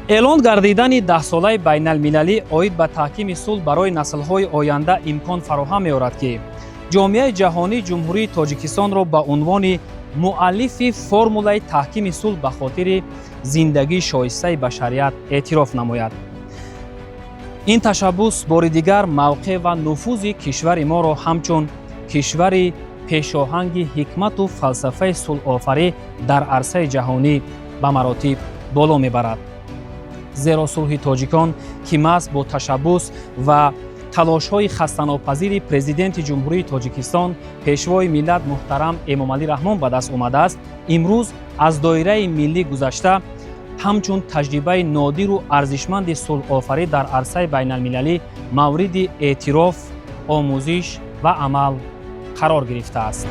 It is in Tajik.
эълон гардидани 10-солаи байналмилалӣ оид ба таҳкими сулҳ барои наслҳои оянда имкон фароҳам меорад ки ҷомеаи ҷаҳонӣ ҷумҳурии Тоҷикистонро ба унвони муаллифи формулаи таҳкими сулҳ ба хотири зиндагии шоистаи башарият эътироф намояд. ин ташаббус бори дигар мавқеъ ва нуфузи кишвари моро ҳамчун кишвари пешоҳанги ҳикмату фалсафаи сулҳофарӣ дар арсаи ҷаҳонӣ ба маротиб боло мебарад. зеро сулҳи тоҷикон ки маҳз бо ташаббус ва талошҳои хастанопазири президенти ҷумҳурии Тоҷикистон пешвои миллат муҳтарам Эмомалӣ Раҳмон ба даст омадааст, имрӯз аз доираи миллӣ гузашта ҳамчун таҷрибаи нодиру арзишманди сулҳофарӣ дар арсаи байналмилалӣ мавриди эътироф, омӯзиш ва амал қарор гирифтааст.